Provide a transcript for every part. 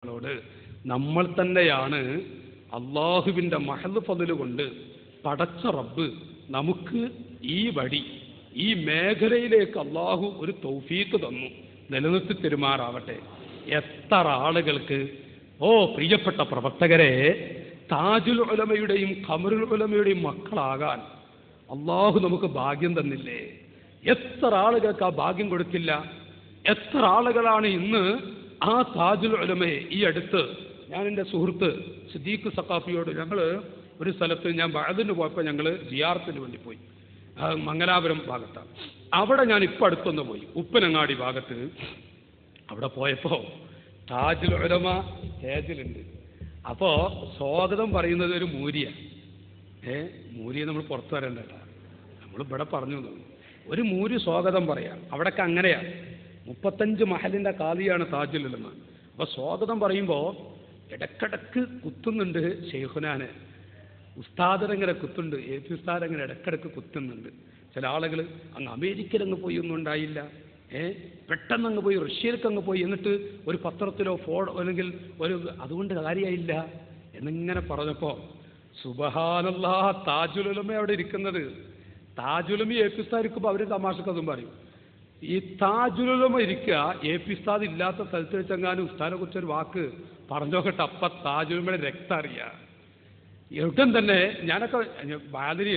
ഉലമാക്കളോട് നമ്മൾ തന്നെയാണ് അള്ളാഹുവിൻ്റെ മഹദ് ഫദ്ല് കൊണ്ട് പടച്ച റബ്ബ് നമുക്ക് ഈ വഴി ഈ മേഖലയിലേക്ക് അള്ളാഹു ഒരു തൗഫീക്ക് തന്നു, നിലനിർത്തി തെരുമാറാവട്ടെ. എത്ര ആളുകൾക്ക് പ്രിയപ്പെട്ട പ്രവർത്തകരെ, താജുൽ ഉലമയുടെയും ഖമറുൽ ഉലമയുടെയും മക്കളാകാൻ അള്ളാഹു നമുക്ക് ഭാഗ്യം തന്നില്ലേ? എത്ര ആളുകൾക്ക് ആ ഭാഗ്യം കൊടുക്കില്ല? എത്ര ആളുകളാണ് ഇന്ന് ആ താജുൽ ഉലമയെ ഈ അടുത്ത് ഞാൻ എൻ്റെ സുഹൃത്ത് സിദ്ദീഖ് സഖാഫിയോട് ഞങ്ങൾ ഒരു സ്ഥലത്ത് ഞാൻ ബഅദിന് പോയപ്പോൾ ഞങ്ങൾ സിയാറത്തിന് വേണ്ടി പോയി, മംഗലാപുരം ഭാഗത്താണ്. അവിടെ ഞാൻ ഇപ്പം അടുത്തൊന്ന് പോയി, ഉപ്പനങ്ങാടി ഭാഗത്ത്. അവിടെ പോയപ്പോൾ താജുൽ ഉലമ സ്റ്റേജിലുണ്ട്. അപ്പോൾ സ്വാഗതം പറയുന്നത് ഒരു മൂരിയാണ്. മൂരിയെ നമ്മൾ പുറത്തു വരേണ്ട, നമ്മൾ ഇവിടെ പറഞ്ഞു ഒരു മൂരി സ്വാഗതം പറയാം. അവിടെയൊക്കെ അങ്ങനെയാണ്. 35 മഹലിൻ്റെ കാലിയാണ് താജുൽ ഉലമ. അപ്പോൾ സ്വാഗതം പറയുമ്പോൾ ഇടക്കിടക്ക് കുത്തുന്നുണ്ട് ഷെയ്ഖുനാനെ, ഉസ്താദരങ്ങനെ കുത്തുണ്ട്, AP ഉസ്താദ് അങ്ങനെ ഇടക്കിടക്ക് കുത്തുന്നുണ്ട്. ചില ആളുകൾ അങ്ങ് അമേരിക്കയിലങ്ങ് പോയി ഒന്നും ഉണ്ടായില്ല, പെട്ടെന്ന് അങ്ങ് പോയി റഷ്യയിലേക്ക് അങ്ങ് പോയി, എന്നിട്ട് ഒരു പത്രത്തിലോ അല്ലെങ്കിൽ അതുകൊണ്ട് കാര്യമായില്ല എന്നിങ്ങനെ പറഞ്ഞപ്പോൾ സുബ്ഹാനല്ലാഹ്, താജുൽ ഉലമ അവിടെ ഇരിക്കുന്നത്. താജുൽ ഉലമ AP ഉസ്താദ് ഇരിക്കുമ്പോൾ അവർ തമാശക്കതും പറയും. ഈ താജുൽ ഉലമ ഇരിക്കുക, AP ഉസ്താദ് ഇല്ലാത്ത സ്ഥലത്ത് വെച്ചെങ്ങാനും ഉസ്താദിനെ കുറിച്ചൊരു വാക്ക് പറഞ്ഞോക്കട്ടെ, അപ്പം താജുൽ ഉലമയുടെ രക്തം അറിയാം. എവിടം തന്നെ ഞാനൊക്കെ ബാദരി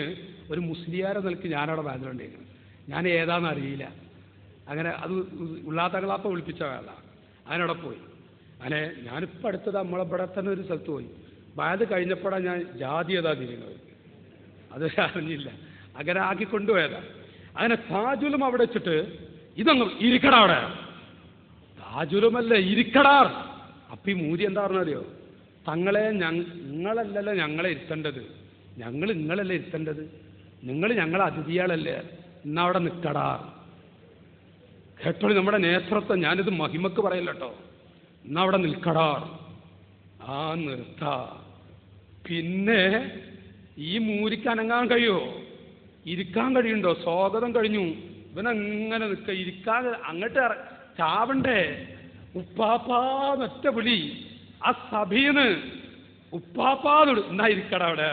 ഒരു മുസ്ലിയാരെ നിലയ്ക്ക് ഞാനവിടെ ബാദലുണ്ടായിരുന്നു. ഞാൻ ഏതാണെന്ന് അറിയില്ല. അങ്ങനെ അത് ഉള്ളാത്തങ്ങളാപ്പം വിളിപ്പിച്ച വേള അതിനവിടെ പോയി. അങ്ങനെ ഞാനിപ്പോൾ അടുത്തത് നമ്മളിവിടെ തന്നെ ഒരു സ്ഥലത്ത് പോയി. ബാദ് കഴിഞ്ഞപ്പോഴാണ് ഞാൻ ജാതി ഏതാ തിരിയുന്നത്, അത് അറിഞ്ഞില്ല. അങ്ങനെ ആക്കിക്കൊണ്ടുപോയതാണ്. അങ്ങനെ താജുലും അവിടെ വെച്ചിട്ട് ഇതങ്ങ് ഇരിക്കടാ, അവിടെ താജുലുമല്ലേ ഇരിക്കടാർ. അപ്പം ഈ മൂരി എന്താ പറഞ്ഞറിയോ? തങ്ങളെ നിങ്ങളല്ലല്ലോ ഞങ്ങളെ ഇരുത്തേണ്ടത്, ഞങ്ങൾ നിങ്ങളല്ലേ ഇരുത്തേണ്ടത്, നിങ്ങൾ ഞങ്ങളെ അതിഥിയാളല്ലേ, ഇന്നവിടെ നിൽക്കടാ. കേട്ടോളി നമ്മുടെ നേതൃത്വം, ഞാനിത് മഹിമക്ക് പറയല്ല കേട്ടോ, ഇന്നവിടെ നിൽക്കടാ. ആ നിർത്താ. പിന്നെ ഈ മൂരിക്ക് അനങ്ങാൻ കഴിയുമോ? ഇരിക്കാൻ കഴിയുണ്ടോ? സ്വാഗതം കഴിഞ്ഞു, ഇവനങ്ങനെ നിൽക്കുക, ഇരിക്കാതെ അങ്ങോട്ട് ചാവണ്ടേ? ഉപ്പാപ്പാന്നൊറ്റ വിളി ആ സഭീന്ന്, ഉപ്പാപ്പാന്നോട് എന്നാ ഇരിക്കട അവിടെ.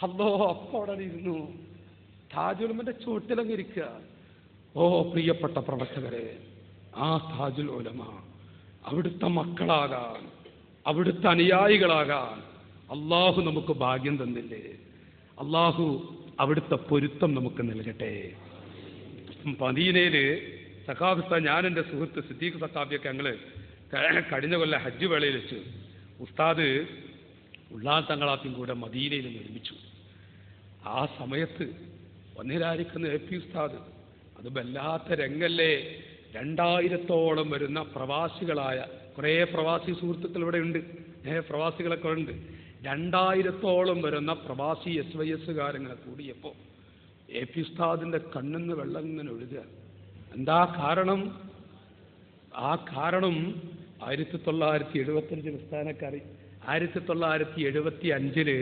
അല്ലോ അപ്പം അവിടെ ഇരുന്നു. താജുൽ ഉലമയുടെ ചുവട്ടിലങ്ങ് ഇരിക്കുക. പ്രിയപ്പെട്ട പ്രവർത്തകരെ, ആ താജുൽ ഉലമ അവിടുത്തെ മക്കളാകാൻ, അവിടുത്തെ അനുയായികളാകാൻ അള്ളാഹു നമുക്ക് ഭാഗ്യം തന്നില്ലേ? അള്ളാഹു അവിടുത്തെ പൊരുത്തം നമുക്ക് നൽകട്ടെ. മദീനയിൽ സഖാഫിസ്ഥാൻ, ഞാൻ എൻ്റെ സുഹൃത്ത് സിദ്ദീഖ് സഖാഫിയൊക്കെ ഞങ്ങൾ കഴിഞ്ഞ കൊല്ലം ഹജ്ജ് വേളയിൽ വെച്ച് ഉസ്താദ് ഉള്ളാൻ തങ്ങളാത്തും കൂടെ മദീനയിൽ നിർമ്മിച്ചു. ആ സമയത്ത് വന്നിരായിരിക്കുന്ന AP ഉസ്താദ്, അത് വല്ലാത്ത രംഗല്ലേ. 2000-ഓളം വരുന്ന പ്രവാസികളായ കുറേ പ്രവാസി സുഹൃത്തുക്കൾ ഇവിടെ ഉണ്ട്, പ്രവാസികളൊക്കെ ഉണ്ട്. 2000-ഓളം വരുന്ന പ്രവാസി SYS-കാരങ്ങനെ കൂടിയപ്പോൾ AP ഉസ്താദിൻ്റെ കണ്ണിന്ന് വെള്ളം ഇങ്ങനെ ഒഴുകുക. എന്താ കാരണം? ആ കാരണം 1975 ഉസ്താദിനെക്കറി 1975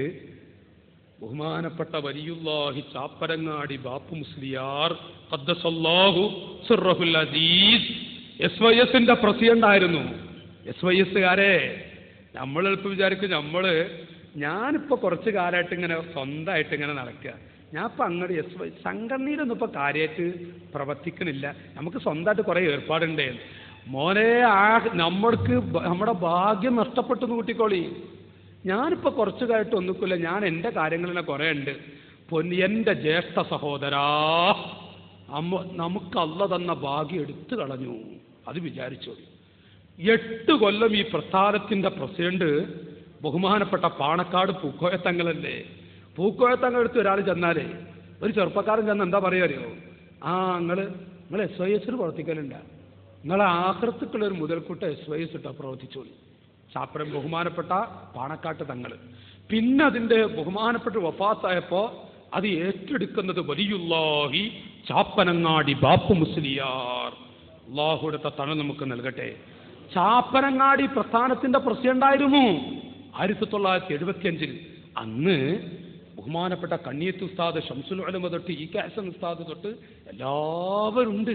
ബഹുമാനപ്പെട്ട വലിയുല്ലാഹി ചാപ്പരങ്ങാടി ബാപ്പു മുസ്ലിയാർ ഖദ്ദസല്ലാഹു സിർറഹുൽ അസീസ് SYS-ന്റെ പ്രസിഡന്റ് ആയിരുന്നു. SYS-കാരെ നമ്മൾ എളുപ്പം വിചാരിക്കും ഞാനിപ്പോൾ കുറച്ച് കാലമായിട്ട് ഇങ്ങനെ സ്വന്തമായിട്ട് ഇങ്ങനെ നടക്കുക, ഞാൻ ഇപ്പം അങ്ങോട്ട് SYS സംഘടനയിലൊന്നും ഇപ്പോൾ കാര്യമായിട്ട് പ്രവർത്തിക്കണില്ല, നമുക്ക് സ്വന്തമായിട്ട് കുറേ ഏർപ്പാടുണ്ടേ. മോനെ, നമ്മൾക്ക് നമ്മുടെ ഭാഗ്യം നഷ്ടപ്പെട്ടു കൂട്ടിക്കോളി. ഞാനിപ്പോൾ കുറച്ച് കാലമായിട്ട് ഒന്നിക്കില്ല, ഞാൻ എൻ്റെ കാര്യങ്ങളിലെ കുറേ ഉണ്ട്. എൻ്റെ ജ്യേഷ്ഠ സഹോദരാ, നമുക്ക് അള്ള തന്ന ഭാഗ്യം എടുത്തു കളഞ്ഞു, അത് വിചാരിച്ചോളി. 8 കൊല്ലം ഈ പ്രസ്ഥാനത്തിൻ്റെ പ്രസിഡന്റ് ബഹുമാനപ്പെട്ട പാണക്കാട് പൂക്കോയത്തങ്ങളല്ലേ. പൂക്കോയത്തങ്ങളെടുത്ത് ഒരാൾ ചെന്നാലേ, ഒരു ചെറുപ്പക്കാരൻ ചെന്ന് എന്താ പറയുക അറിയോ? നിങ്ങൾ SYS-ൽ പ്രവർത്തിക്കലുണ്ട, നിങ്ങളെ ആഹൃത്തുക്കളൊരു മുതൽക്കൂട്ട് SYS ഇട്ടാ പ്രവർത്തിച്ചോളി. ചാപ്പരം ബഹുമാനപ്പെട്ട പാണക്കാട്ട് തങ്ങൾ. പിന്നെ അതിൻ്റെ ബഹുമാനപ്പെട്ട വഫാത്തായപ്പോൾ അത് ഏറ്റെടുക്കുന്നത് വലിയുല്ലാഹി ചാപ്പനങ്ങാടി ബാപ്പു മുസ്ലിയാർ. അള്ളാഹുയുടെ തണൽ നമുക്ക് നൽകട്ടെ. ചാപ്പനങ്ങാടി പ്രസ്ഥാനത്തിൻ്റെ പ്രസിഡന്റായിരുന്നു 1975. അന്ന് ബഹുമാനപ്പെട്ട കണ്ണിയത്ത് ഉസ്താദ്, ഷംസുൽ ഉലമ തൊട്ട് EK ഹസൻ ഉസ്താദ് തൊട്ട് എല്ലാവരും ഉണ്ട്.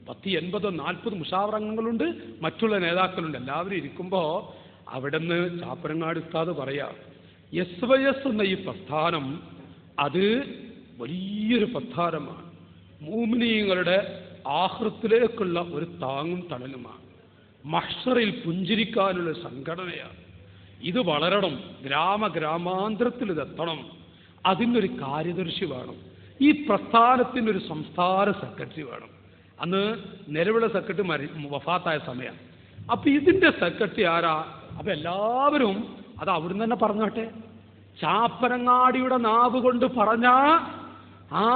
10, 80, 40 മുഷാവറ അംഗങ്ങളുണ്ട്, മറ്റുള്ള നേതാക്കളുണ്ട്. എല്ലാവരും ഇരിക്കുമ്പോൾ അവിടുന്ന് ചാപ്പരങ്ങാടി ഉസ്താദ് പറയാ, SYS എന്ന ഈ പ്രസ്ഥാനം അത് വലിയൊരു പ്രസ്ഥാനമാണ്. മുഅ്മിനീങ്ങളുടെ ആഖിറത്തിലേക്കുള്ള ഒരു താങ്ങും തണലുമാണ്. മഹ്ശറിൽ പുഞ്ചിരിക്കാനുള്ള സംഘടനയാണ്. ഇത് വളരണം, ഗ്രാമാന്തരത്തിൽ ഇതെത്തണം. അതിനൊരു കാര്യദർശി വേണം. ഈ പ്രസ്ഥാനത്തിനൊരു സംസ്ഥാന സെക്രട്ടറി വേണം. അന്ന് നിലവിലെ സെക്രട്ടറി വഫാത്തായ സമയം. അപ്പൊ ഇതിന്റെ സെക്രട്ടറി ആരാ? അപ്പൊ എല്ലാവരും അത് അവിടുന്ന് തന്നെ പറഞ്ഞോട്ടെ. ചാപ്പരങ്ങാടിയുടെ നാവ് കൊണ്ട് പറഞ്ഞ ആ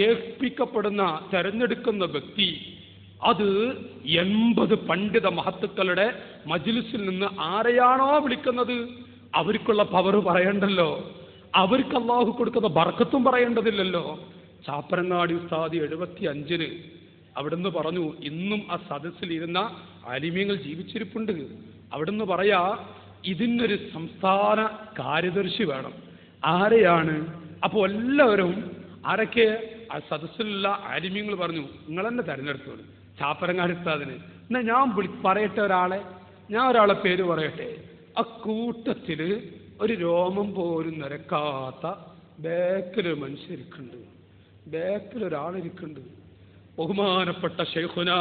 ഏൽപ്പിക്കപ്പെടുന്ന തെരഞ്ഞെടുക്കുന്ന വ്യക്തി അത് 80 പണ്ഡിത മഹത്തുക്കളുടെ മജ്ലിസിൽ നിന്ന് ആരെയാണോ വിളിക്കുന്നത് അവർക്കുള്ള പവർ പറയണ്ടല്ലോ, അവർക്ക് അല്ലാഹു കൊടുക്കുന്ന ബർക്കത്തും പറയേണ്ടതില്ലല്ലോ. ചാപ്പരങ്ങാടി ഉസ്താദ് 75 അവിടുന്ന് പറഞ്ഞു, ഇന്നും ആ സദസ്സിലിരുന്ന ആലിമീങ്ങൾ ജീവിച്ചിരിപ്പുണ്ട്. അവിടുന്ന് പറയാ, ഇതിനൊരു സംസ്ഥാന കാര്യദർശി വേണം. ആരെയാണ്? അപ്പോൾ എല്ലാവരും ആരൊക്കെ ആ സദസ്സിലുള്ള ആലിമീങ്ങൾ പറഞ്ഞു, നിങ്ങൾ തന്നെ തെരഞ്ഞെടുത്തോളൂ ചാപ്പരങ്ങാടി ഉസ്താദിന്. എന്നാ ഞാൻ പറയട്ടെ ഒരാളെ, ഞാൻ ഒരാളെ പേര് പറയട്ടെ. ആ കൂട്ടത്തില് ഒരു രോമം പോലും നിരക്കാത്ത ബേക്കിലൊരു മനുഷ്യരിക്കുന്നുണ്ട്, ബേക്കിലൊരാളിരിക്കുന്നുണ്ട്. ബഹുമാനപ്പെട്ട ശൈഖുനാ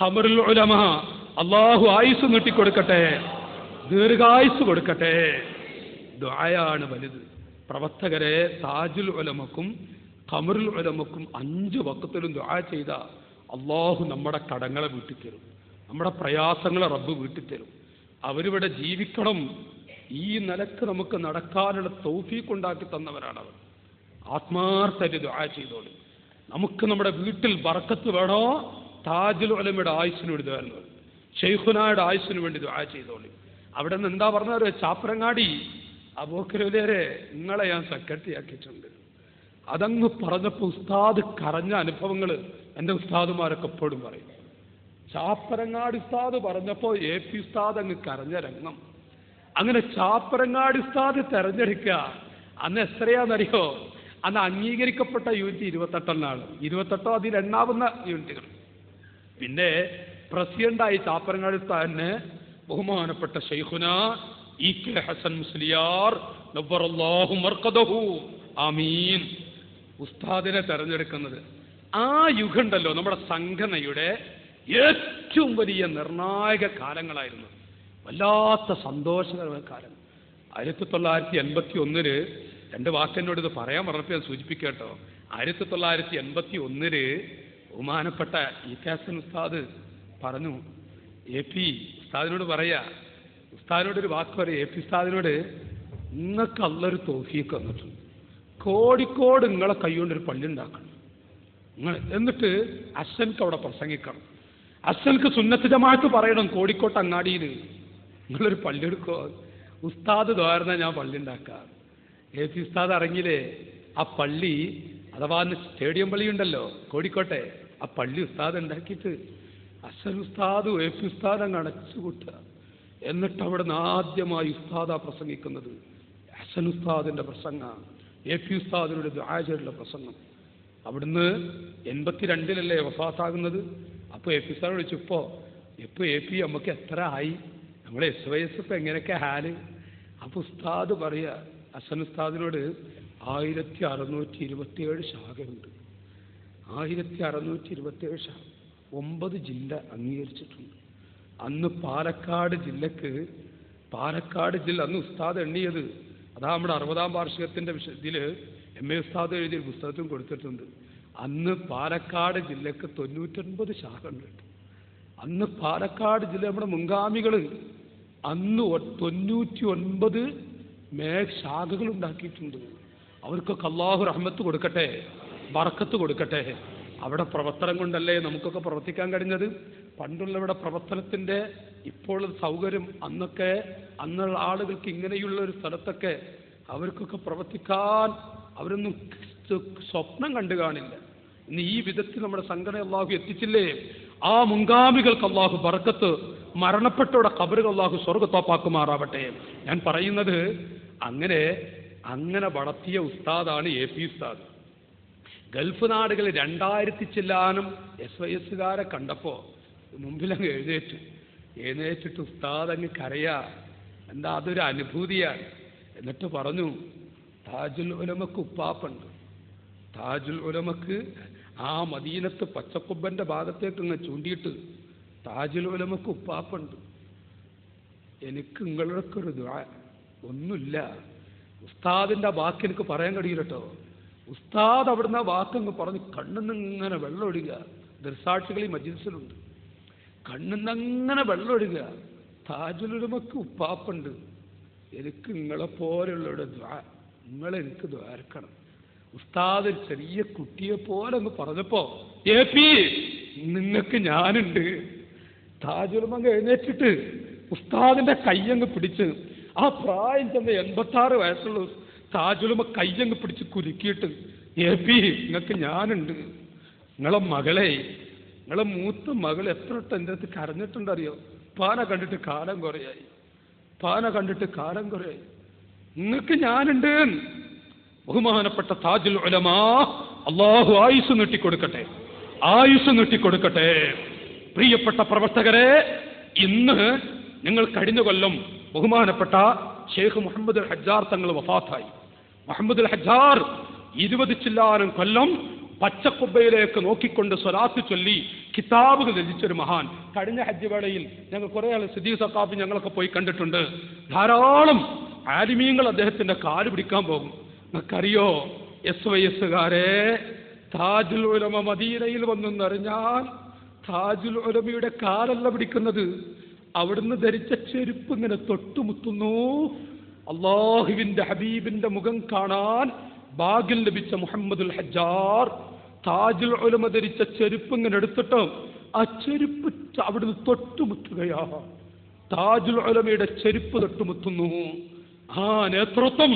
ഖമറുൽ ഉലമ, അല്ലാഹു ആയുസ് നീട്ടിക്കൊടുക്കട്ടെ, ദീർഘായുസ് കൊടുക്കട്ടെ. ദുആയാണ് വലുത്. പ്രവർത്തകരെ താജുൽ ഉലമക്കും ഖമറുൽ ഉലമക്കും 5 വഖത്തിലും ദുആ ചെയ്ത അല്ലാഹു നമ്മുടെ കടങ്ങളെ വീട്ടിത്തരും, നമ്മുടെ പ്രയാസങ്ങളെ റബ്ബ് വീട്ടിത്തരും. അവരിവിടെ ജീവിക്കണം. ഈ നിലക്ക് നമുക്ക് നടക്കാനുള്ള തൗഫീഖ് ഉണ്ടാക്കി തന്നവരാണവർ. ആത്മാർത്ഥമായിട്ട് ദുആ ചെയ്തോളൂ. നമുക്ക് നമ്മുടെ വീട്ടിൽ ബർക്കത്ത് വേണോ? താജുൽ ഉലമയുടെ ആയുസ്സിന് വേണ്ടി ദുആ, ശൈഖുനായുടെ ആയുസ്സിന് വേണ്ടി ദുആ ചെയ്തോളൂ. അവിടെ നിന്ന് എന്താ പറഞ്ഞവര്? ചാപ്പരങ്ങാടി അബൂബക്കറിലെ നിങ്ങളെ ഞാൻ സെക്രട്ടറി ആക്കിയിട്ടുണ്ട്. അതങ്ങ് പറഞ്ഞപ്പോൾ ഉസ്താദ് കരഞ്ഞ അനുഭവങ്ങൾ എൻ്റെ ഉസ്താദുമാരൊക്കെ എപ്പോഴും പറയും. ചാപ്പരങ്ങാടി ഉസ്താദ് പറഞ്ഞപ്പോൾ AP ഉസ്താദ് അങ്ങ് കരഞ്ഞ രംഗം. അങ്ങനെ ചാപ്പരങ്ങാടി ഉസ്താദ് തെരഞ്ഞെടുക്കുക. അന്ന് എത്രയാണെന്നറിയോ? അന്ന് അംഗീകരിക്കപ്പെട്ട യൂണിറ്റ് 28 28 അതിൽ എണ്ണാവുന്ന യൂണിറ്റുകൾ. പിന്നെ പ്രസിഡന്റായി ചാപ്പരങ്ങാടി ഉസ്താദിനെ ബഹുമാനപ്പെട്ട ശൈഖുനാ EK ഹസൻ മുസ്ലിയാർ നവ്വറല്ലാഹു മർഖദഹു ആമീൻ ഉസ്താദിനെ തെരഞ്ഞെടുക്കുന്നത്. ആ യുഗമുണ്ടല്ലോ നമ്മുടെ സംഘടനയുടെ ഏറ്റവും വലിയ നിർണായക കാലങ്ങളായിരുന്നു. വല്ലാത്ത സന്തോഷകരമായ കാലം. 1981 2 വാക്കെന്നോട് ഇത് പറയാൻ പറഞ്ഞപ്പോൾ ഞാൻ സൂചിപ്പിക്കട്ടോ. 1981 ബഹുമാനപ്പെട്ട EK ഹസൻ ഉസ്താദ് പറഞ്ഞു, AP ഉസ്താദിനോട് പറയാ, ഉസ്താദിനോടൊരു വാക്ക് പറയാം, AP ഉസ്താദിനോട്, നിങ്ങൾക്ക് അള്ളൊരു തൗഫീഖ് തന്നിട്ടുണ്ട്, കോഴിക്കോട് നിങ്ങളെ കൈകൊണ്ടൊരു പള്ളി ഉണ്ടാക്കണം. എന്നിട്ട് അച്ഛൻക്ക് അവിടെ പ്രസംഗിക്കണം, അച്ഛൻക്ക് സുന്നത്ത് ജമാഅത്ത് പറയണം. കോഴിക്കോട്ട് അങ്ങാടിയിൽ നിങ്ങളൊരു പള്ളി എടുക്കോ. ഉസ്താദ് ദ്വാരന്ന ഞാൻ പള്ളി ഉണ്ടാക്കാം. AP ഉസ്താദ് ഇറങ്ങിയില്ലേ, ആ പള്ളി അഥവാ സ്റ്റേഡിയം പള്ളി ഉണ്ടല്ലോ കോഴിക്കോട്ടെ, ആ പള്ളി ഉസ്താദ് ഉണ്ടാക്കിയിട്ട് അച്ഛൻ ഉസ്താദും AP ഉസ്താദ് അങ്ങ് അടച്ചുകൂട്ടുക. എന്നിട്ട് അവിടെ നിന്ന് ആദ്യമായി ഉസ്താദാ പ്രസംഗിക്കുന്നത്. ഹസൻ ഉസ്താദിന്റെ പ്രസംഗ, AP ഉസ്താദിനോട് ദുആ ചെയ്തിട്ടുള്ള പ്രസംഗം. അവിടുന്ന് 82 വഫാത്താകുന്നത്. അപ്പോൾ AP ഉസ്താദ് വിളിച്ചു, ഇപ്പോൾ AP നമുക്ക് എത്ര ആയി, നമ്മളെ SYS ഇപ്പം എങ്ങനെയൊക്കെ ഹാല്? അപ്പോൾ ഉസ്താദ് പറയുക ഹസൻ ഉസ്താദിനോട്, 1627 ശാഖയുണ്ട്. 1627 ശാഖ, 9 ജില്ല അംഗീകരിച്ചിട്ടുണ്ട്. അന്ന് പാലക്കാട് ജില്ലക്ക്, പാലക്കാട് ജില്ല അന്ന് ഉസ്താദ് എണ്ണിയത്, അതാ നമ്മുടെ 60ാം വാർഷികത്തിൻ്റെ ഇതിൽ MA ഉസ്താദ് എഴുതിയ പുസ്തകത്തും കൊടുത്തിട്ടുണ്ട്. അന്ന് പാലക്കാട് ജില്ലക്ക് 99 ശാഖ ഉണ്ട്. അന്ന് പാലക്കാട് ജില്ല നമ്മുടെ മുൻഗാമികൾ അന്ന് 99 ശാഖകൾ ഉണ്ടാക്കിയിട്ടുണ്ട്. അവർക്കൊക്കെ അല്ലാഹു റഹ്മത്ത് കൊടുക്കട്ടെ, ബർക്കത്ത് കൊടുക്കട്ടെ. അവിടെ പ്രവർത്തനം കൊണ്ടല്ലേ നമുക്കൊക്കെ പ്രവർത്തിക്കാൻ കഴിഞ്ഞത്. പണ്ടുള്ളവരുടെ പ്രവർത്തനത്തിൻ്റെ ഇപ്പോൾ സൗകര്യം അന്നുള്ള ആളുകൾക്ക് ഇങ്ങനെയുള്ള ഒരു സ്ഥലത്തൊക്കെ അവർക്കൊക്കെ പ്രവർത്തിക്കാൻ അവരൊന്നും സ്വപ്നം കണ്ടു കാണില്ല. ഇന്ന് ഈ വിധത്തിൽ നമ്മുടെ സംഘടന അല്ലാഹു എത്തിച്ചില്ലേ. ആ മുൻഗാമികൾക്ക് അല്ലാഹു ബർക്കത്ത്, മരണപ്പെട്ടവരുടെ ഖബറുകൾ അല്ലാഹു സ്വർഗ്ഗത്തോപ്പാക്കുമാറാവട്ടെ. ഞാൻ പറയുന്നത് അങ്ങനെ വളർത്തിയ ഉസ്താദാണ് AP ഉസ്താദ്. ഗൾഫ് നാടുകളിൽ 2000 ചില്ലാനും SYSകാരെ കണ്ടപ്പോൾ മുമ്പിലങ്ങ് എഴുന്നേറ്റിട്ട് ഉസ്താദ് അങ്ങ് കരയാ. എന്താ അതൊരു അനുഭൂതിയാണ്. എന്നിട്ട് പറഞ്ഞു, താജുൽ ഉലമക്ക് ഉപ്പാപ്പുണ്ട്. താജുൽ ഉലമക്ക് ആ മദീനത്ത് പച്ചക്കുബ്ബന്റെ ഭാഗത്തേക്ക് ഇങ്ങ് ചൂണ്ടിയിട്ട് താജുൽ ഉലമക്ക് ഉപ്പാപ്പുണ്ട്. എനിക്ക് നിങ്ങളൊക്കെ ഒരു ദുആ ഒന്നുമില്ല. ഉസ്താദിന്റെ വാക്ക് എനിക്ക് പറയാൻ കഴിയില്ല കേട്ടോ. ഉസ്താദ് അവിടുന്ന് ആ വാക്കങ്ങ് പറഞ്ഞ് കണ്ണിന്ന് ഇങ്ങനെ വെള്ളം ഒഴുകുക. ദർസാക്ഷികൾ ഈ മജ്ലിസിലുണ്ട്. കണ്ണിന്നങ്ങനെ വെള്ളം ഒഴുകുക. താജുൽ ഉലമക്ക് ഉപ്പാപ്പുണ്ട്. എനിക്ക് നിങ്ങളെപ്പോലെയുള്ളവരുടെ ദുആ, നിങ്ങളെനിക്ക് ദ്വാരക്കണം. ഉസ്താദ് ചെറിയ കുട്ടിയെ പോലെ അങ്ങ് പറഞ്ഞപ്പോ നിങ്ങൾക്ക് ഞാനുണ്ട്. താജുൽ ഉലമ എഴുന്നേറ്റിട്ട് ഉസ്താദിന്റെ കയ്യങ്ങ് പിടിച്ച്, ആ പ്രായം ചെന്ന് 86 വയസ്സുള്ള താജുൽ ഉലമ കയ്യങ്ങ് പിടിച്ച് കുലുക്കിയിട്ട് നിങ്ങൾക്ക് ഞാനുണ്ട്. നിങ്ങളെ മകളെ, നിങ്ങളെ മൂത്ത മകൾ എത്ര വട്ടം എൻ്റെ അടുത്ത് കരഞ്ഞിട്ടുണ്ടറിയോ? പാന കണ്ടിട്ട് കാലം കുറയായി, പാന കണ്ടിട്ട് കാലം കുറയായി, നിങ്ങൾക്ക് ഞാനുണ്ട്. ബഹുമാനപ്പെട്ട താജുൽ ഉലമാ, അല്ലാഹു ആയുസ് നീട്ടിക്കൊടുക്കട്ടെ, ആയുസ് നീട്ടിക്കൊടുക്കട്ടെ. പ്രിയപ്പെട്ട പ്രവർത്തകരെ, ഇന്ന് നിങ്ങൾ കഴിഞ്ഞ കൊല്ലം ബഹുമാനപ്പെട്ട ഷെയ്ഖ് മുഹമ്മദ് അൽ ഹജ്ജാർ തങ്ങൾ വഫാത്തായി. മുഹമ്മദ് അൽ ഹജ്ജാർ 20 ചില്ലാനം കൊല്ലം പച്ചക്കുബ്ബയിലേക്ക് നോക്കിക്കൊണ്ട് സ്വലാത്ത് ചൊല്ലി കിതാബുകൾ രചിച്ചൊരു മഹാൻ. കഴിഞ്ഞ ഹജ്ജ് വേളയിൽ ഞങ്ങൾ കുറേ ആൾ സിദ്ദീഖ് സഖാഫി ഞങ്ങളൊക്കെ പോയി കണ്ടിട്ടുണ്ട്. ധാരാളം ആലിമീങ്ങൾ അദ്ദേഹത്തിന്റെ കാല് പിടിക്കാൻ പോകും. നിങ്ങൾക്കറിയോ, SYSകാരെ, താജുൽ ഉലമ മദീനയിൽ വന്നെന്നറിഞ്ഞാൽ താജുൽ ഉലമയുടെ കാലല്ല പിടിക്കുന്നത്, അവിടുന്ന് ധരിച്ച ചെരുപ്പ് ഇങ്ങനെ തൊട്ടുമുത്തുന്നു. അള്ളാഹുവിന്റെ ഹബീബിന്റെ മുഖം കാണാൻ ഭാഗ്യം ലഭിച്ച മുഹമ്മദുൽ ഹജ്ജാർ താജുൽ ഉലമ ധരിച്ച ചെരുപ്പ് ഇങ്ങനെ എടുത്തിട്ട് ആ ചെരുപ്പ് അവിടുന്ന് തൊട്ടുമുത്തുകയാ. താജുൽ ഉലമയുടെ ചെരുപ്പ് തൊട്ടുമുത്തുന്നു. ആ നേതൃത്വം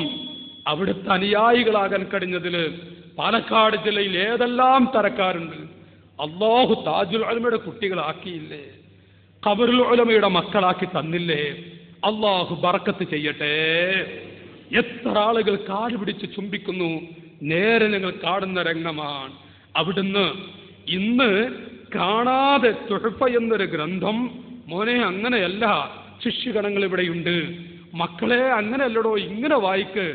അവിടുത്തെ അനുയായികളാകാൻ കഴിഞ്ഞതിൽ പാലക്കാട് ജില്ലയിൽ ഏതെല്ലാം തരക്കാരുണ്ട്. അല്ലാഹു താജുൽ ഉലമയുടെ കുട്ടികളാക്കിയില്ലേ? ഖബറുൽ ഉലമയുടെ മക്കളാക്കി തന്നില്ലേ? അല്ലാഹു ബറക്കത്ത് ചെയ്യട്ടെ. എത്ര ആളുകൾ കാല് പിടിച്ച് ചുംബിക്കുന്നു. നേരെ ഞങ്ങൾ കാണുന്ന രംഗമാണ്. അവിടുന്ന് ഇന്ന് കാണാതെ തുഹഫ എന്നൊരു ഗ്രന്ഥം, മോനെ അങ്ങനെയല്ല, ശിഷ്യഗണങ്ങൾ ഇവിടെയുണ്ട്, മക്കളെ അങ്ങനെയല്ലടോ, ഇങ്ങനെ വായിക്ക്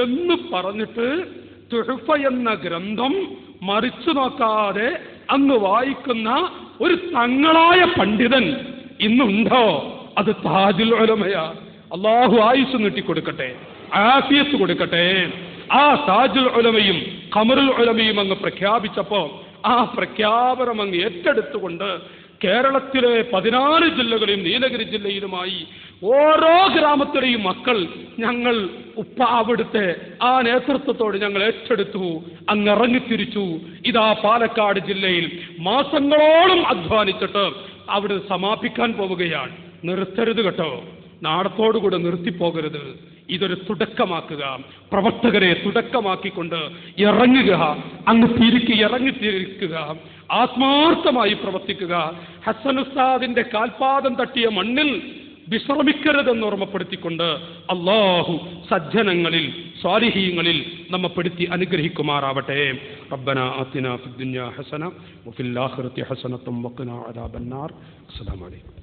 എന്ന് പറഞ്ഞിട്ട് തുഹഫ എന്ന ഗ്രന്ഥം മറിച്ചു നോക്കാതെ അങ്ങ് വായിക്കുന്ന ഒരു തങ്ങളായ പണ്ഡിതൻ ഇന്നുണ്ടോ? അത് താജുൽ ഉലമയാ. അല്ലാഹു ആയുസ് നീട്ടിക്കൊടുക്കട്ടെ, ആഫിയത്ത് കൊടുക്കട്ടെ. ആ താജുൽ ഉലമയും ഖമറുൽ ഉലമയും അങ്ങ് പ്രഖ്യാപിച്ചപ്പോ ആ പ്രഖ്യാപനം അങ്ങ് ഏറ്റെടുത്തുകൊണ്ട് കേരളത്തിലെ 14 ജില്ലകളിലും നീലഗിരി ജില്ലയിലുമായി ഓരോ ഗ്രാമത്തിലെയും മക്കൾ ഞങ്ങൾ അവിടുത്തെ ആ നേതൃത്വത്തോട് ഞങ്ങൾ ഏറ്റെടുത്തു, അങ്ങ് ഇറങ്ങിത്തിരിച്ചു. ഇതാ പാലക്കാട് ജില്ലയിൽ മാസങ്ങളോളം അധ്വാനിച്ചിട്ട് അവിടെ സമാപിക്കാൻ പോവുകയാണ്. നിർത്തരുത് കേട്ടോ, നാടത്തോടുകൂടെ നിർത്തിപ്പോകരുത്. ഇതൊരു തുടക്കമാക്കുക, പ്രവർത്തകരെ തുടക്കമാക്കിക്കൊണ്ട് ഇറങ്ങുക, അങ്ങ് ഇറങ്ങിത്തിരിക്കുക, ആത്മാർത്ഥമായി പ്രവർത്തിക്കുക. ഹസൻ ഉസ്താദിന്റെ കാൽപാദം തട്ടിയ മണ്ണിൽ വിശ്രമിക്കരുതെന്ന് ഓർമ്മപ്പെടുത്തിക്കൊണ്ട് അല്ലാഹു സജ്ജനങ്ങളിൽ സ്വാലിഹീങ്ങളിൽ നമ്മെ പെടുത്തി അനുഗ്രഹിക്കുമാറാവട്ടെ. റബ്ബനാ ആതിനാ ഫിദ്ദുനിയാ ഹസന വഫിൽ ആഖിറതി ഹസനത്തും വഖിനാ അദാബന്നാർ. അസ്സലാമു അലൈക്കും.